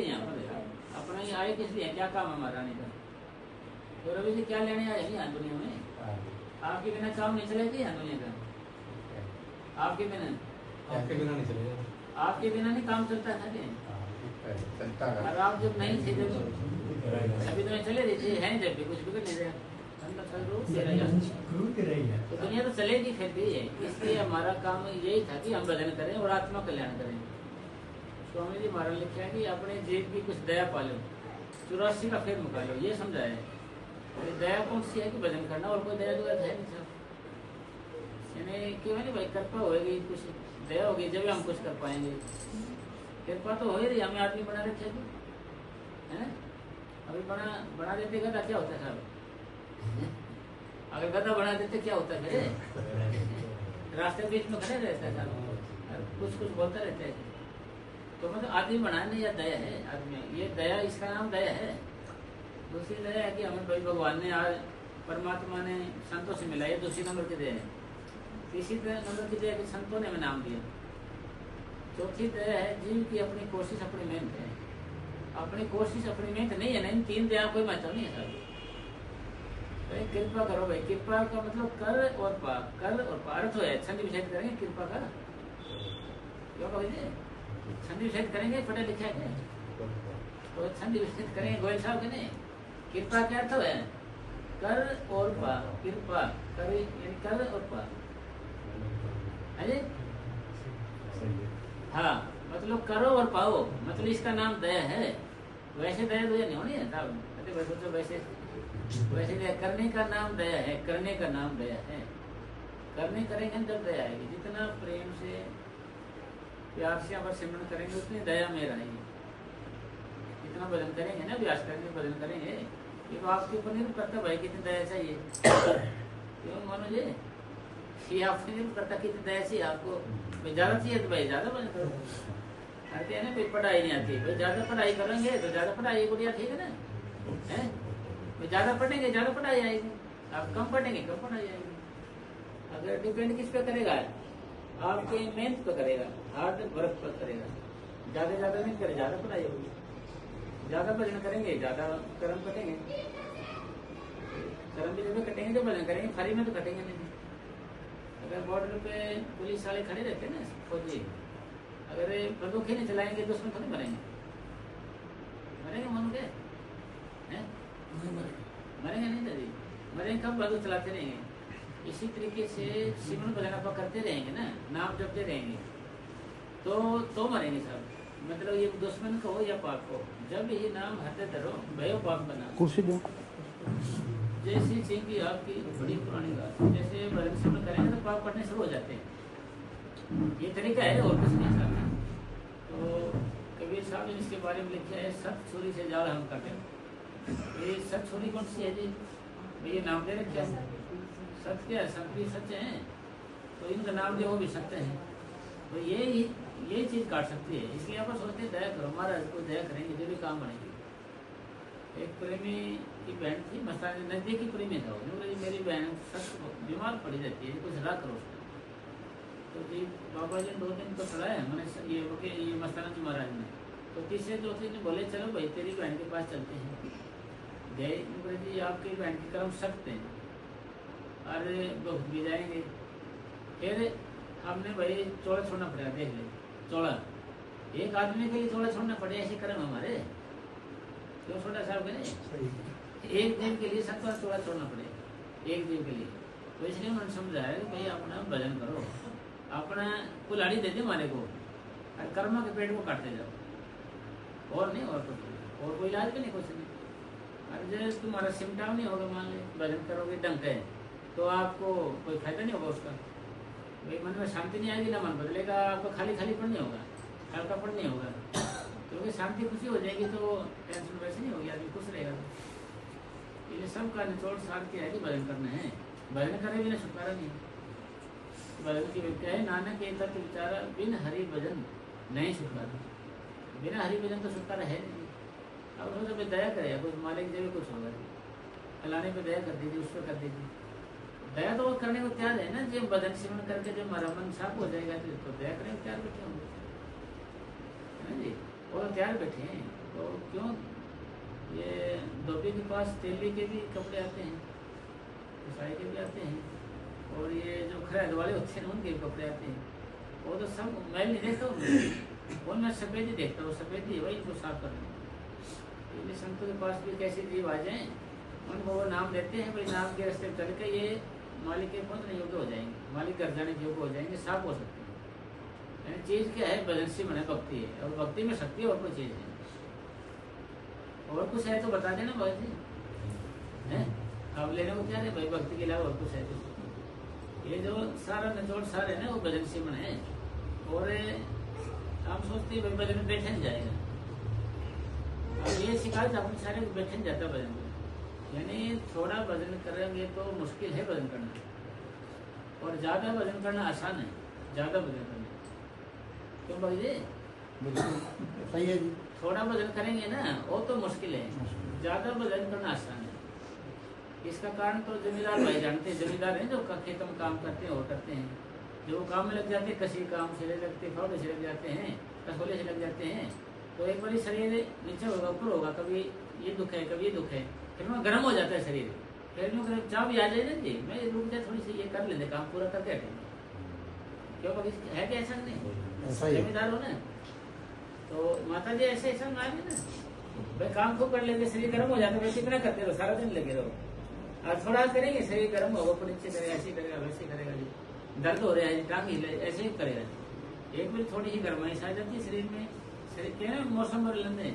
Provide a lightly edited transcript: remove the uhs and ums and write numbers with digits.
यहाँ पर अपना ही आए किस लिए, क्या काम हमारा नहीं था। तो रवि जी क्या लेने आए हैं यहाँ दुनिया में? आपके बिना काम नहीं चलेगा यहाँ दुनिया का। आपके बिना नहीं चलेगा। आपके बिना नहीं काम चलता है। और आप जब नहीं थे जब अभी तो चले रही थी हैं जब भी कुछ बिगड़ नहीं रहा तो दुनिया तो चलेगी फिर भी है। इसलिए हमारा काम यही था कि हम भजन करें और आत्मा कल्याण करें। स्वामी जी महाराज लिखा है कि अपने जीव की कुछ दया पालो, 84 का फिर मुका लो, ये समझाया है। दया कौन सी है कि भजन करना, और कोई दया दुआ है नहीं सब। यानी क्यों नहीं भाई, कृपा होगी, कुछ दया होगी जब हम कुछ कर पाएंगे। कृपा तो हो ही रही, हमें आदमी बना रखे है। अभी बना देते गधा क्या होता है साहब? अगर गधा बना देते क्या होता है? रास्ते बीच में खड़े रहता है साहब, कुछ बोलता रहता है। तो मतलब आदमी बनाने या दया है आदमी, ये दया, इसका नाम दया है। दूसरी दया है कि हमें भाई भगवान ने आज परमात्मा ने संतों से मिला, ये दूसरी नंबर की दया है। तीसरी नंबर की दया कि संतों ने हमें नाम दिया। चौथी दया है जीव की अपनी कोशिश अपनी मेहनत है। अपनी कोशिश अपनी मेहनत नहीं है ना, इन तीन दया कोई महत्व नहीं है सर। भाई कृपा करो भाई, कृपा का मतलब कर और पा, कर और पा अर्थ है। छंद विषय करेंगे कृपा का, क्यों कहेंगे छंद विषय करेंगे, पढ़े लिखे है तो छंद विषय करेंगे गोयल साहब के नहीं। कृपा क्या अर्थ है? कर और पा, कृपा कर यानी कर और पा है जी। हाँ मतलब करो और पाओ, मतलब इसका नाम दया है। वैसे दया तो नहीं होनी है साहब, तो वैसे दया करने का नाम दया है, करने का नाम दया है। करने करेंगे जब दया आएगी। जितना प्रेम से प्यार से आप सिमरन करेंगे उतनी दया में रहेगी। जितना भजन करेंगे ना, अभ्यास करेंगे, भजन करेंगे, ये तो आपके ऊपर निर्भर करता भाई कितनी दया चाहिए। क्यों मानो जी, ये आपसे निर्भर करता कितनी दया चाहिए आपको। भाई ज्यादा चाहिए तो भाई ज्यादा भजन करो। आते हैं ना भाई पढ़ाई नहीं आती, भाई ज्यादा पढ़ाई करेंगे तो ज्यादा पढ़ाई गुड़िया, ठीक है ना? है ज्यादा पढ़ेंगे ज्यादा पढ़ाई आएगी, आप कम पढ़ेंगे कम पढ़ाई आएगी। अगर डिपेंड किस पे करेगा? आपके मेहनत पे करेगा, हार्ड वर्क पर करेगा। ज्यादा मेहनत करे ज्यादा पढ़ाई होगी, ज्यादा भजन करेंगे ज्यादा कर्म कटेंगे। कर्म भी जब कटेंगे तो भजन करेंगे, फ्री में तो कटेंगे नहीं। अगर बॉर्डर पे पुलिस वाले खड़े रहते हैं ना फौजी, अगर बंदूक ही नहीं चलाएंगे दुश्मन थोड़ी मरेंगे। मरेंगे मरोगे हैं? मरेंगे नहीं दादी, मरेंगे कब? बंदूक चलाते रहेंगे। इसी तरीके से सिमरन भजन आप करते रहेंगे ना, नाम जपते रहेंगे तो मरेंगे सब। मतलब ये दुश्मन को हो या पाप को, जब ये नाम हटे धरो भयो पाप बना। कुर्सी दो। जैसी चीज की आपकी बड़ी पुरानी बात, जैसे भजन सिमरन करेंगे तो पाप कटने शुरू हो जाते हैं। ये तरीका है और कुछ नहीं साहब। तो कबीर साहब ने इसके बारे में लिखा है, सत छुरी से जाल हम काटे। ये सत छुरी कौन सी है जी? ये नाम दे रखे हैं। सत्य क्या है? सत्य सत्य है तो इनका नाम जो वो भी सत्य है। तो ये चीज काट सकती है। इसलिए आप सोचते दया करो, महाराज को दया करेंगे जो भी काम बनेगी। एक प्रेमी की बहन थी, मस्तान नजदीकी प्रेमी था। मेरी बहन सख्त बीमार पड़ी रहती है, कुछ सलाह करो उसका। तो जी बाबा जी 2 दिन तो चढ़ाया मैंने ये मस्ताना जी महाराज ने। तो तीसरे चौथे दिन बोले चलो भाई तेरी बहन के पास चलते हैं। गए जी, आपकी बहन के कर्म सख्त हैं, अरे बहुत भी जाएंगे। फिर हमने भाई चौड़ा छोड़ना पड़ेगा, देख ले चौड़ा एक आदमी के लिए चौड़ा छोड़ना पड़े, ऐसे कर्म हमारे क्यों छोटा साहब के नहीं? एक दिन के लिए सबका चौड़ा छोड़ना पड़े, एक दिन के लिए। तो इसलिए उन्होंने समझाया कि भाई अपना भजन करो, अपना कुल्हाड़ी दे दे मारे को और कर्म के पेट को काटते जाओ, और नहीं और कुछ, और कोई इलाज भी नहीं, कुछ नहीं। अरे जैसे तुम्हारा सिमटाव नहीं होगा, मान ले भजन करोगे ढंग है तो आपको कोई फायदा नहीं होगा उसका। भाई मन में शांति नहीं आएगी, ना मन बदलेगा, आपको खाली पड़ नहीं होगा, हल्का पड़ नहीं होगा। क्योंकि शांति खुशी हो जाएगी तो टेंशन वैसे नहीं होगी, आदमी खुश रहेगा। ये सब का निचोड़ सार के है कि भजन करना है, भजन करे बिना छुटकारा नहीं। भजन की व्याख्या है नानक के तत्व विचारा बिन हरि भजन नहीं छुटकारा। बिना हरि भजन तो छुटकारा है नहीं। अब सोचो पे दया करेगा कुछ, मालिक जब कुछ होगा, फलाने पे दया कर दीजिए, उस पर कर दीजिए। दया तो वो करने को तैयार है ना। जब भजन सिमरन करके जब हमारा मन साफ हो जाएगा तो दया करने को तैयार बैठे होंगे, है ना जी? और तैयार बैठे हैं। तो क्यों ये धोबी के पास तेली के भी कपड़े आते हैं, ईसाई के भी आते हैं, और ये जो खरैद वाले होते हैं उनके भी कपड़े आते हैं। वो तो सब मैल नहीं देखता उनमें सफ़ेद ही देखता हूँ, सफ़ेद ही वही तो साफ करना। ये संतों के पास भी कैसे जीव आ जाएँ, उनको वो नाम देते हैं, भाई नाम के रास्ते चल के ये मालिक के पहुँचने योग्य हो जाएंगे, मालिक घर जाने के योग्य हो जाएंगे, साफ हो सकते हैं। यानी चीज़ क्या है, भजन से बने भक्ति है, और भक्ति में शक्ति और कोई चीज़ है। और कुछ है तो बता देना भाई जी, है अब लेने को क्या है भाई, भक्ति के अलावा और कुछ है तो। ये जो सारा निचोड़ सारे है ना वो भजन सिमन है। और हम सोचते हैं भाई भजन में बैठे नहीं जाएगा, अब ये शिकायत अपने सारे को बैठे नहीं जाता भजन में। यानी थोड़ा भजन करेंगे तो मुश्किल है भजन करना, और ज़्यादा भजन करना आसान है, ज़्यादा भजन करना। क्यों भाई जी? सही है जी। थोड़ा भजन करेंगे ना वो तो मुश्किल है, ज़्यादा भजन करना आसान है। इसका कारण तो जमींदार भाई जानते हैं, जमींदार हैं जो खेतों में काम करते हैं और करते हैं, जो काम में लग जाते हैं, कसी काम से लगते हैं, फावड़े से लग जाते हैं, कसोले से लग जाते हैं, तो एक बार शरीर नीचे होगा ऊपर होगा, कभी ये दुख है कभी ये दुख है, फिर में गर्म हो जाता है शरीर, फिर में चाह भी आ जाए ना जी, मैं रुक जाए थोड़ी सी ये कर लेते काम पूरा करके हटेंगे। क्यों कभी है क्या ऐसा नहीं, जमींदार हो ना, तो माता जी ऐसे ऐसा मान है ना भाई, काम खूब कर लेंगे शरीर गर्म हो जाता है, वैसे इतना करते रहो सारा दिन लगे रहो, और थोड़ा करेंगे शरीर गर्म होगा, ऊपर नीचे करेगा, ऐसे करेगा वैसे करेगा जी, दर्द हो रहा है टांग हिले ऐसे ही करेगा। एक बार थोड़ी ही गर्माइश आ जाती है शरीर में, शरीर क्या है मौसम बदलने